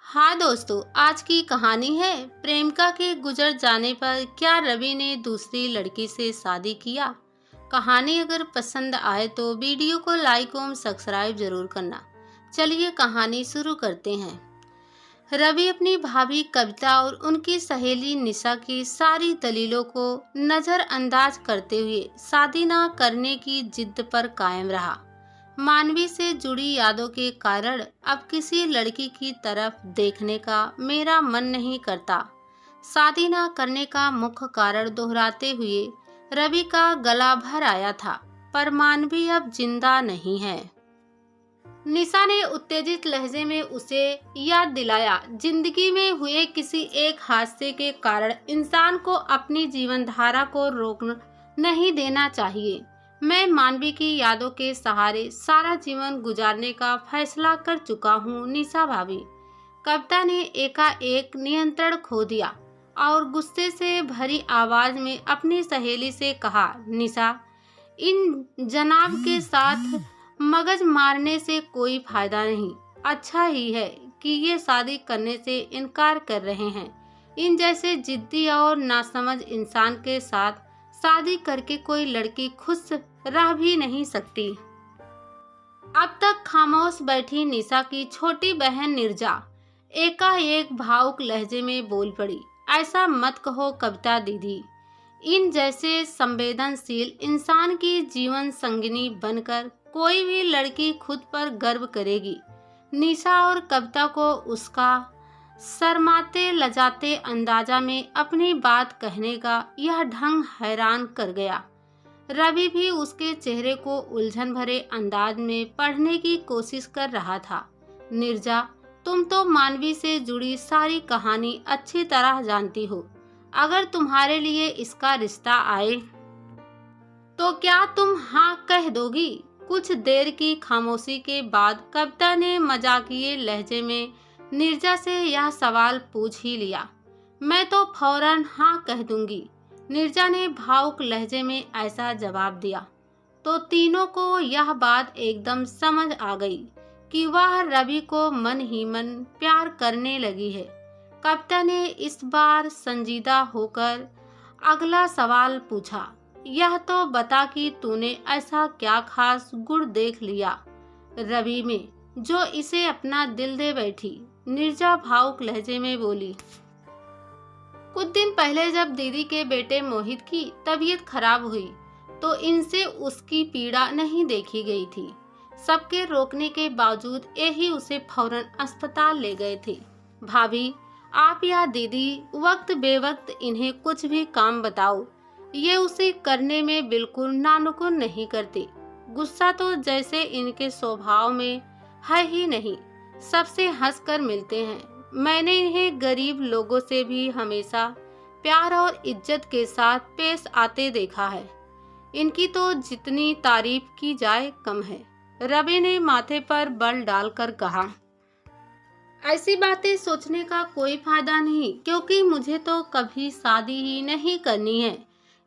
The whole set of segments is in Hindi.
हाँ दोस्तों, आज की कहानी है प्रेमिका के गुजर जाने पर क्या रवि ने दूसरी लड़की से शादी किया। कहानी अगर पसंद आए तो वीडियो को लाइक और सब्सक्राइब जरूर करना। चलिए कहानी शुरू करते हैं। रवि अपनी भाभी कविता और उनकी सहेली निशा की सारी दलीलों को नज़रअंदाज करते हुए शादी न करने की जिद पर कायम रहा। मानवी से जुड़ी यादों के कारण अब किसी लड़की की तरफ देखने का मेरा मन नहीं करता। शादी न करने का मुख्य कारण दोहराते हुए रवि का गला भर आया था, पर मानवी अब जिंदा नहीं है। निशा ने उत्तेजित लहजे में उसे याद दिलाया, जिंदगी में हुए किसी एक हादसे के कारण इंसान को अपनी जीवन धारा को रोक नहीं देना चाहिए। मैं मानवी की यादों के सहारे सारा जीवन गुजारने का फैसला कर चुका हूँ निशा भाभी। कविता ने एकाएक नियंत्रण खो दिया और गुस्से से भरी आवाज में अपनी सहेली से कहा, निशा, इन जनाब के साथ मगज मारने से कोई फायदा नहीं। अच्छा ही है कि ये शादी करने से इनकार कर रहे हैं। इन जैसे जिद्दी और नासमझ इंसान के साथ शादी करके कोई लड़की खुश रह भी नहीं सकती। अब तक खामोश बैठी निशा की छोटी बहन निर्जा एकाएक भावुक लहजे में बोल पड़ी, ऐसा मत कहो कविता दीदी। इन जैसे संवेदनशील इंसान की जीवन संगिनी बनकर कोई भी लड़की खुद पर गर्व करेगी। निशा और कविता को उसका शर्माते लजाते अंदाजा में अपनी बात कहने का यह ढंग हैरान कर गया। रवि भी उसके चेहरे को उलझन भरे अंदाज में पढ़ने की कोशिश कर रहा था। निर्जा, तुम तो मानवी से जुड़ी सारी कहानी अच्छी तरह जानती हो। अगर तुम्हारे लिए इसका रिश्ता आए तो क्या तुम हाँ कह दोगी? कुछ देर की खामोशी के बाद कविता ने मजाकिये लहजे में निर्जा से यह सवाल पूछ ही लिया। मैं तो फौरन हाँ कह दूंगी, निर्जा ने भावुक लहजे में ऐसा जवाब दिया। तो तीनों को यह बात एकदम समझ आ गई कि वह रवि को मन ही मन प्यार करने लगी है। कविता ने इस बार संजीदा होकर अगला सवाल पूछा, यह तो बता कि तूने ऐसा क्या खास गुण देख लिया रवि में जो इसे अपना दिल दे बैठी। निर्जा भावुक लहजे में बोली, कुछ दिन पहले जब दीदी के बेटे मोहित की तबीयत खराब हुई तो इनसे उसकी पीड़ा नहीं देखी गई थी। सबके रोकने के बावजूद यही उसे फौरन अस्पताल ले गए थे। भाभी, आप या दीदी वक्त बेवक्त इन्हें कुछ भी काम बताओ, ये उसे करने में बिल्कुल नानुकुर नहीं करते। गुस्सा तो जैसे इनके स्वभाव में है ही नहीं, सबसे हंसकर मिलते हैं। मैंने इन्हें गरीब लोगों से भी हमेशा प्यार और इज्जत के साथ पेश आते देखा है। इनकी तो जितनी तारीफ की जाए कम है। रवि ने माथे पर बल डालकर कहा, ऐसी बातें सोचने का कोई फायदा नहीं, क्योंकि मुझे तो कभी शादी ही नहीं करनी है।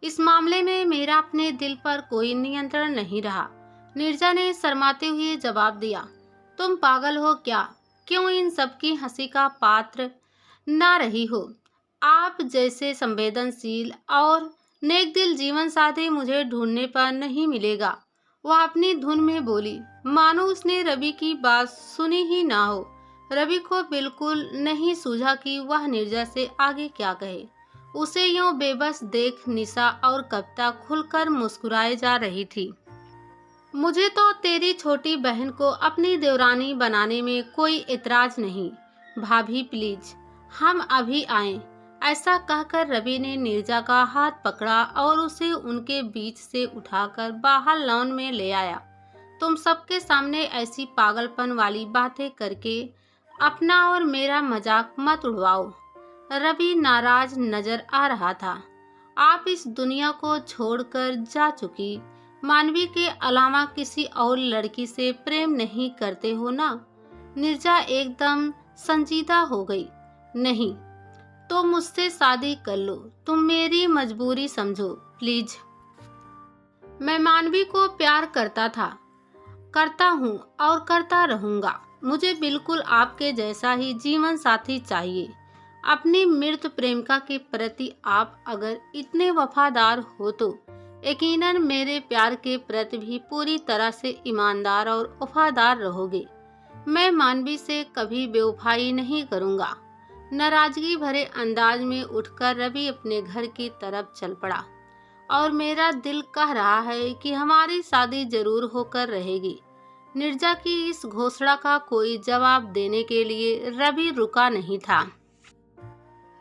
इस मामले में मेरा अपने दिल पर कोई नियंत्रण नहीं रहा। निर्जा ने शर्माते हुए जवाब दिया, तुम पागल हो क्या? क्यों इन सबकी हंसी का पात्र ना रही हो? आप जैसे संवेदनशील और नेक दिल जीवन साथी मुझे ढूंढने पर नहीं मिलेगा। वह अपनी धुन में बोली, मानो उसने रवि की बात सुनी ही ना हो। रवि को बिल्कुल नहीं सूझा कि वह निर्जा से आगे क्या कहे। उसे यूं बेबस देख निशा और कविता खुलकर मुस्कुराए जा रही थी। मुझे तो तेरी छोटी बहन को अपनी देवरानी बनाने में कोई इतराज नहीं। भाभी प्लीज, हम अभी आएं। ऐसा कहकर रवि ने निर्जा का हाथ पकड़ा और उसे उनके बीच से उठाकर बाहर लॉन में ले आया। तुम सबके सामने ऐसी पागलपन वाली बातें करके अपना और मेरा मजाक मत उड़वाओ। रवि नाराज नजर आ रहा था। आप इस दुनिया को छोड़कर जा चुकी मानवी के अलावा किसी और लड़की से प्रेम नहीं करते हो ना? निर्जा एकदम संजीदा हो गई। नहीं तो मुझसे शादी कर लो, तुम मेरी मजबूरी समझो प्लीज। मैं मानवी को प्यार करता था, करता हूँ और करता रहूँगा। मुझे बिल्कुल आपके जैसा ही जीवन साथी चाहिए। अपनी मृत प्रेमिका के प्रति आप अगर इतने वफादार हो तो यकीनन मेरे प्यार के प्रति भी पूरी तरह से ईमानदार और वफादार रहोगे। मैं मानवी से कभी बेवफाई नहीं करूंगा। नाराजगी भरे अंदाज में उठकर रवि अपने घर की तरफ चल पड़ा। और मेरा दिल कह रहा है कि हमारी शादी जरूर होकर रहेगी। नीरजा की इस घोषणा का कोई जवाब देने के लिए रवि रुका नहीं था।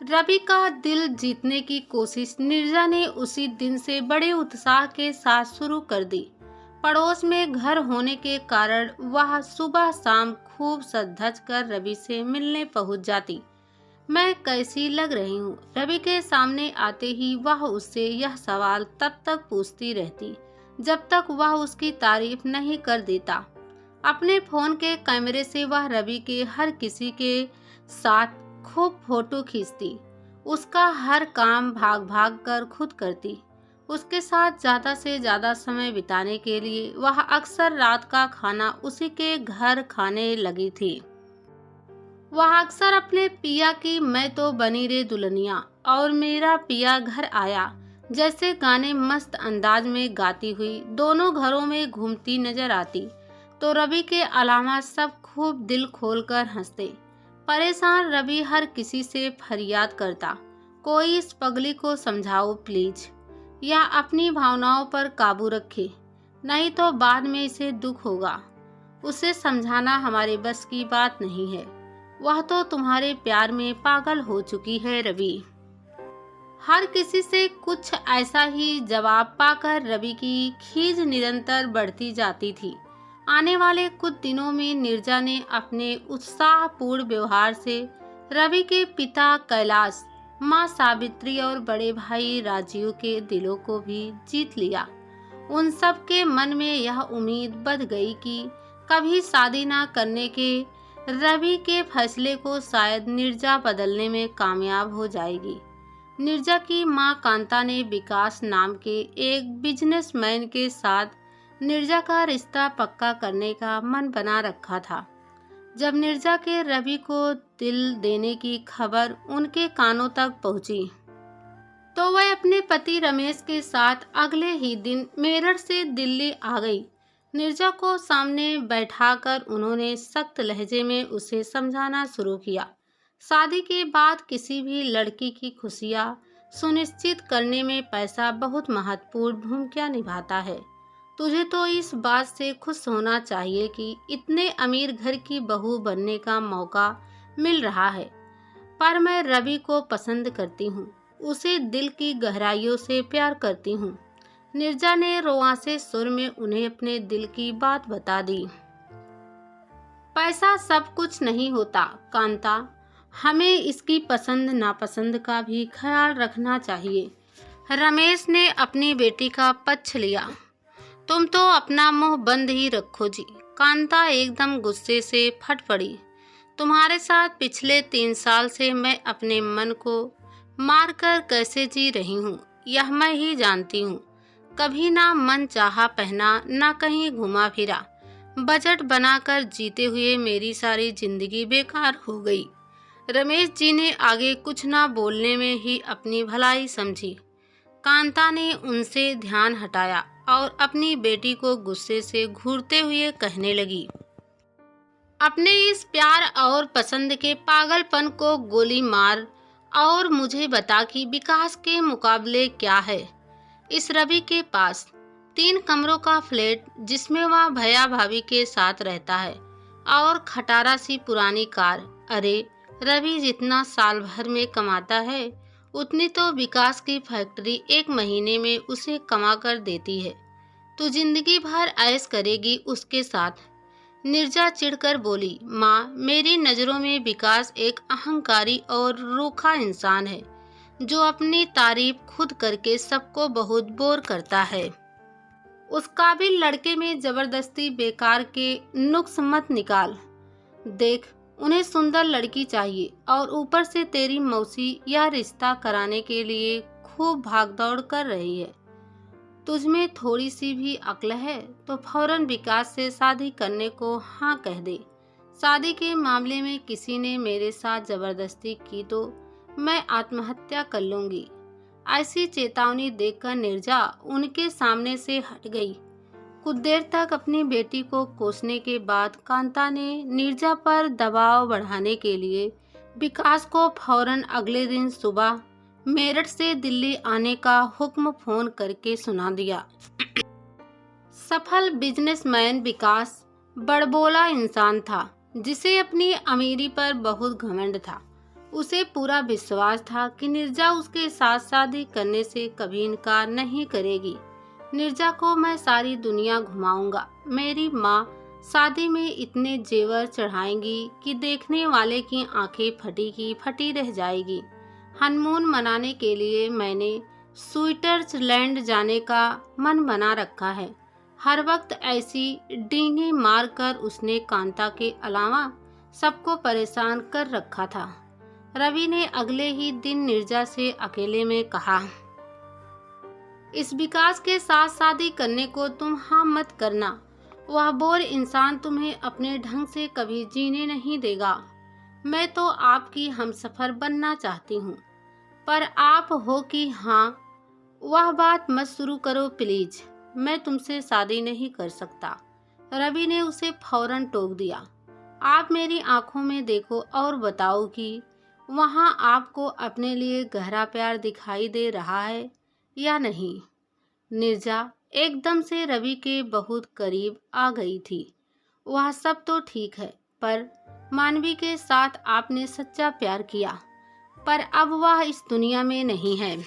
रवि का दिल जीतने की कोशिश नीरजा ने उसी दिन से बड़े उत्साह के साथ शुरू कर दी। पड़ोस में घर होने के कारण वह सुबह शाम खूब सज धज कर रवि से मिलने पहुंच जाती। मैं कैसी लग रही हूँ, रवि के सामने आते ही वह उससे यह सवाल तब तक पूछती रहती जब तक वह उसकी तारीफ नहीं कर देता। अपने फोन के कैमरे से वह रवि के हर किसी के साथ खूब फोटो खींचती। उसका हर काम भाग भाग कर खुद करती। उसके साथ ज्यादा से ज्यादा समय बिताने के लिए वह अक्सर रात का खाना उसी के घर खाने लगी थी। वह अक्सर अपने पिया की मैं तो बनी रे दुल्हनिया और मेरा पिया घर आया जैसे गाने मस्त अंदाज में गाती हुई दोनों घरों में घूमती नजर आती तो रवि के अलावा सब खूब दिल खोलकर हंसते। परेशान रवि हर किसी से फरियाद करता, कोई इस पगली को समझाओ प्लीज, या अपनी भावनाओं पर काबू रखे, नहीं तो बाद में इसे दुख होगा। उसे समझाना हमारे बस की बात नहीं है, वह तो तुम्हारे प्यार में पागल हो चुकी है रवि। हर किसी से कुछ ऐसा ही जवाब पाकर रवि की खीज निरंतर बढ़ती जाती थी। आने वाले कुछ दिनों में नीरजा ने अपने उत्साहपूर्ण व्यवहार से रवि के पिता कैलाश, माँ सावित्री और बड़े भाई राजीव के दिलों को भी जीत लिया। उन सब के मन में यह उम्मीद बढ़ गई कि कभी शादी न करने के रवि के फैसले को शायद नीरजा बदलने में कामयाब हो जाएगी। नीरजा की मां कांता ने विकास नाम के एक बिजनेसमैन के साथ नीरजा का रिश्ता पक्का करने का मन बना रखा था। जब नीरजा के रवि को दिल देने की खबर उनके कानों तक पहुंची तो वह अपने पति रमेश के साथ अगले ही दिन मेरठ से दिल्ली आ गई। नीरजा को सामने बैठाकर उन्होंने सख्त लहजे में उसे समझाना शुरू किया। शादी के बाद किसी भी लड़की की खुशियां सुनिश्चित करने में पैसा बहुत महत्वपूर्ण भूमिका निभाता है। तुझे तो इस बात से खुश होना चाहिए कि इतने अमीर घर की बहू बनने का मौका मिल रहा है। पर मैं रवि को पसंद करती हूँ, उसे दिल की गहराइयों से प्यार करती हूँ। नीरजा ने रोआंसे सुर में उन्हें अपने दिल की बात बता दी। पैसा सब कुछ नहीं होता कांता, हमें इसकी पसंद नापसंद का भी ख्याल रखना चाहिए। रमेश ने अपनी बेटी का पक्ष लिया। तुम तो अपना मुंह बंद ही रखो जी। कांता एकदम गुस्से से फट पड़ी। तुम्हारे साथ पिछले 3 साल से मैं अपने मन को मारकर कैसे जी रही हूँ यह मैं ही जानती हूँ। कभी ना मन चाहा पहना, ना कहीं घुमा फिरा। बजट बनाकर जीते हुए मेरी सारी जिंदगी बेकार हो गई। रमेश जी ने आगे कुछ ना बोलने में ही अपनी भलाई समझी। कांता ने उनसे ध्यान हटाया और अपनी बेटी को गुस्से से घूरते हुए कहने लगी, अपने इस प्यार और पसंद के पागलपन को गोली मार और मुझे बता कि विकास के मुकाबले क्या है इस रवि के पास। 3 कमरों का फ्लैट जिसमें वह भैया भाभी के साथ रहता है और खटारा सी पुरानी कार। अरे रवि जितना साल भर में कमाता है उतनी तो विकास की फैक्ट्री 1 महीने में उसे कमा कर देती है। तो जिंदगी भर ऐश करेगी उसके साथ। नीरजा चिढ़कर बोली, माँ मेरी नज़रों में विकास एक अहंकारी और रूखा इंसान है जो अपनी तारीफ खुद करके सबको बहुत बोर करता है। उस काबिल लड़के में जबरदस्ती बेकार के नुक्स मत निकाल। देख उन्हें सुंदर लड़की चाहिए और ऊपर से तेरी मौसी यह रिश्ता कराने के लिए खूब भागदौड़ कर रही है। तुझमें थोड़ी सी भी अक्ल है तो फौरन विकास से शादी करने को हाँ कह दे। शादी के मामले में किसी ने मेरे साथ जबरदस्ती की तो मैं आत्महत्या कर लूंगी। ऐसी चेतावनी देखकर नीरजा उनके सामने से हट गई। कुछ देर तक अपनी बेटी को कोसने के बाद कांता ने नीरजा पर दबाव बढ़ाने के लिए विकास को फौरन अगले दिन सुबह मेरठ से दिल्ली आने का हुक्म फोन करके सुना दिया। सफल बिजनेसमैन विकास बड़बोला इंसान था, जिसे अपनी अमीरी पर बहुत घमंड था। उसे पूरा विश्वास था कि नीरजा उसके साथ शादी करने से कभी इनकार नहीं करेगी। नीरजा को मैं सारी दुनिया घुमाऊंगा। मेरी माँ शादी में इतने जेवर चढ़ाएंगी कि देखने वाले की आंखें फटी की फटी रह जाएगी। हनीमून मनाने के लिए मैंने स्विट्जरलैंड जाने का मन बना रखा है। हर वक्त ऐसी डींगे मारकर उसने कांता के अलावा सबको परेशान कर रखा था। रवि ने अगले ही दिन नीरजा से अकेले में कहा, इस विकास के साथ शादी करने को तुम हाँ मत करना। वह बोर इंसान तुम्हें अपने ढंग से कभी जीने नहीं देगा। मैं तो आपकी हमसफर बनना चाहती हूँ, पर आप हो कि हाँ, वह बात मत शुरू करो प्लीज। मैं तुमसे शादी नहीं कर सकता। रवि ने उसे फौरन टोक दिया। आप मेरी आंखों में देखो और बताओ कि वहाँ आपको अपने लिए गहरा प्यार दिखाई दे रहा है या नहीं। नीरजा एकदम से रवि के बहुत करीब आ गई थी। वह सब तो ठीक है, पर मानवी के साथ आपने सच्चा प्यार किया, पर अब वह इस दुनिया में नहीं है।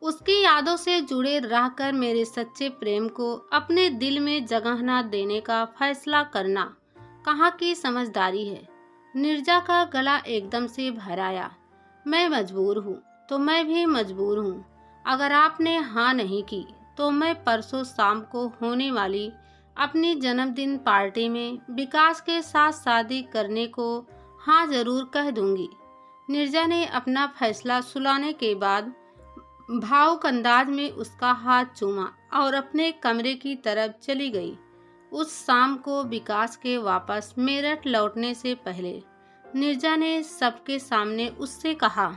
उसकी यादों से जुड़े रहकर मेरे सच्चे प्रेम को अपने दिल में जगह न देने का फैसला करना कहाँ की समझदारी है। नीरजा का गला एकदम से भर आया। मैं मजबूर हूँ तो मैं भी मजबूर हूँ। अगर आपने हाँ नहीं की तो मैं परसों शाम को होने वाली अपनी जन्मदिन पार्टी में विकास के साथ शादी करने को हाँ जरूर कह दूंगी। नीरजा ने अपना फैसला सुनाने के बाद भावुक अंदाज में उसका हाथ चूमा और अपने कमरे की तरफ चली गई। उस शाम को विकास के वापस मेरठ लौटने से पहले नीरजा ने सबके सामने उससे कहा,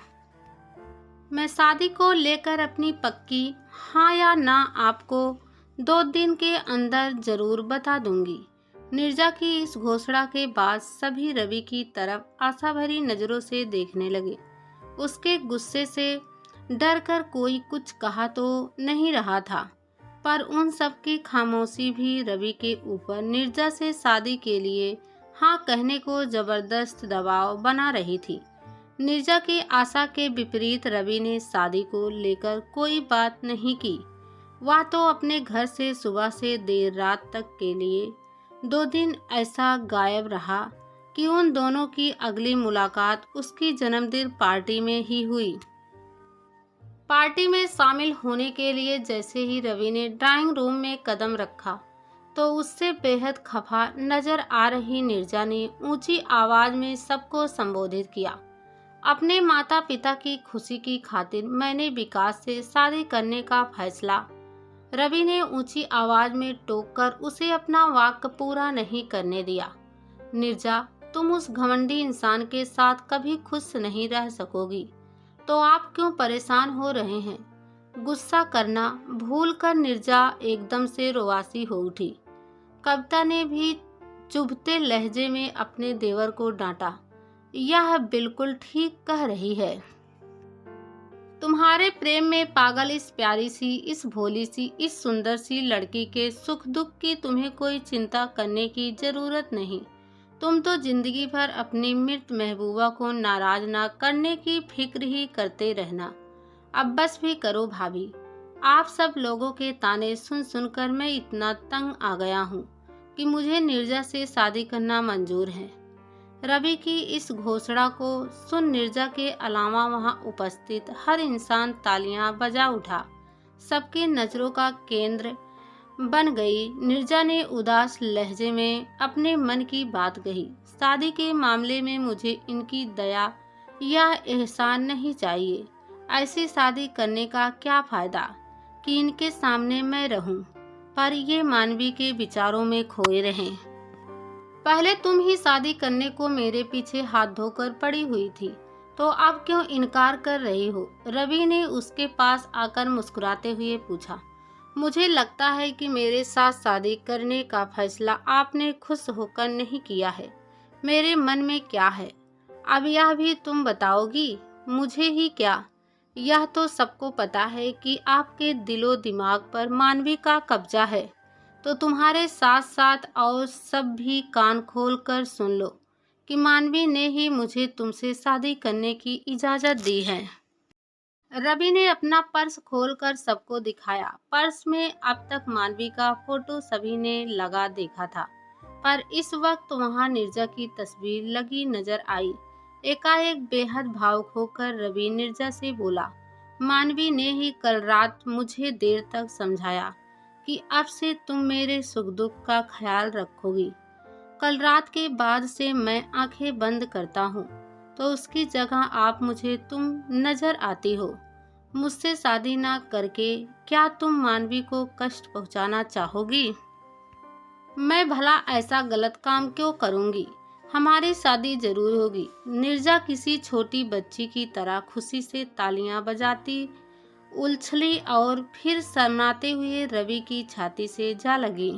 मैं शादी को लेकर अपनी पक्की हाँ या ना आपको 2 दिन के अंदर जरूर बता दूंगी। नीरजा की इस घोषणा के बाद सभी रवि की तरफ आशा भरी नजरों से देखने लगे। उसके गुस्से से डर कर कोई कुछ कहा तो नहीं रहा था, पर उन सब की खामोशी भी रवि के ऊपर नीरजा से शादी के लिए हाँ कहने को जबरदस्त दबाव बना रही थी। नीरजा की आशा के विपरीत रवि ने शादी को लेकर कोई बात नहीं की। वह तो अपने घर से सुबह से देर रात तक के लिए 2 दिन ऐसा गायब रहा कि उन दोनों की अगली मुलाकात उसकी जन्मदिन पार्टी में ही हुई। पार्टी में शामिल होने के लिए जैसे ही रवि ने ड्राइंग रूम में कदम रखा तो उससे बेहद खफा नजर आ रही नीरजा ने ऊंची आवाज में सबको संबोधित किया, अपने माता पिता की खुशी की खातिर मैंने विकास से शादी करने का फैसला। रवि ने ऊंची आवाज में टोककर उसे अपना वाक्य पूरा नहीं करने दिया। नीरजा, तुम उस घमंडी इंसान के साथ कभी खुश नहीं रह सकोगी, तो आप क्यों परेशान हो रहे हैं? गुस्सा करना भूलकर नीरजा एकदम से रोवासी हो उठी। कविता ने भी चुभते लहजे में अपने देवर को डांटा, यह बिल्कुल ठीक कह रही है। तुम्हारे प्रेम में पागल इस प्यारी सी, इस भोली सी, इस सुंदर सी लड़की के सुख दुख की तुम्हें कोई चिंता करने की जरूरत नहीं। तुम तो जिंदगी भर अपनी मृत महबूबा को नाराज ना करने की फिक्र ही करते रहना। अब बस भी करो भाभी। आप सब लोगों के ताने सुन सुनकर मैं इतना तंग आ गया हूँ कि मुझे नीरजा से शादी करना मंजूर है। रवि की इस घोषणा को सुन नीरजा के अलावा वहां उपस्थित हर इंसान तालियां बजा उठा। सबकी नजरों का केंद्र बन गई। नीरजा ने उदास लहजे में अपने मन की बात कही, शादी के मामले में मुझे इनकी दया या एहसान नहीं चाहिए। ऐसी शादी करने का क्या फायदा कि इनके सामने मैं रहूं, पर ये मानवी के विचारों में खोए रहें। पहले तुम ही शादी करने को मेरे पीछे हाथ धोकर पड़ी हुई थी, तो अब क्यों इनकार कर रही हो? रवि ने उसके पास आकर मुस्कुराते हुए पूछा। मुझे लगता है कि मेरे साथ शादी करने का फैसला आपने खुश होकर नहीं किया है। मेरे मन में क्या है, अब यह भी तुम बताओगी? मुझे ही क्या, यह तो सबको पता है कि आपके दिलो दिमाग पर मानवी का कब्जा है। तो तुम्हारे साथ साथ और सब भी कान खोल कर सुन लो कि मानवी ने ही मुझे तुमसे शादी करने की इजाज़त दी है। रवि ने अपना पर्स खोलकर सबको दिखाया। पर्स में अब तक मानवी का फोटो सभी ने लगा देखा था, पर इस वक्त वहां निर्जा की तस्वीर लगी नजर आई। एकाएक बेहद भावुक होकर रवि निर्जा से बोला, मानवी ने ही कल रात मुझे देर तक समझाया कि अब से तुम मेरे सुख दुख का ख्याल रखोगी। कल रात के बाद से मैं आंखें बंद करता हूँ तो उसकी जगह आप मुझे तुम नजर आती हो। मुझसे शादी ना करके क्या तुम मानवी को कष्ट पहुंचाना चाहोगी? मैं भला ऐसा गलत काम क्यों करूंगी? हमारी शादी जरूर होगी। निर्जा किसी छोटी बच्ची की तरह खुशी से तालियां बजाती उछली और फिर शर्माते हुए रवि की छाती से जा लगी।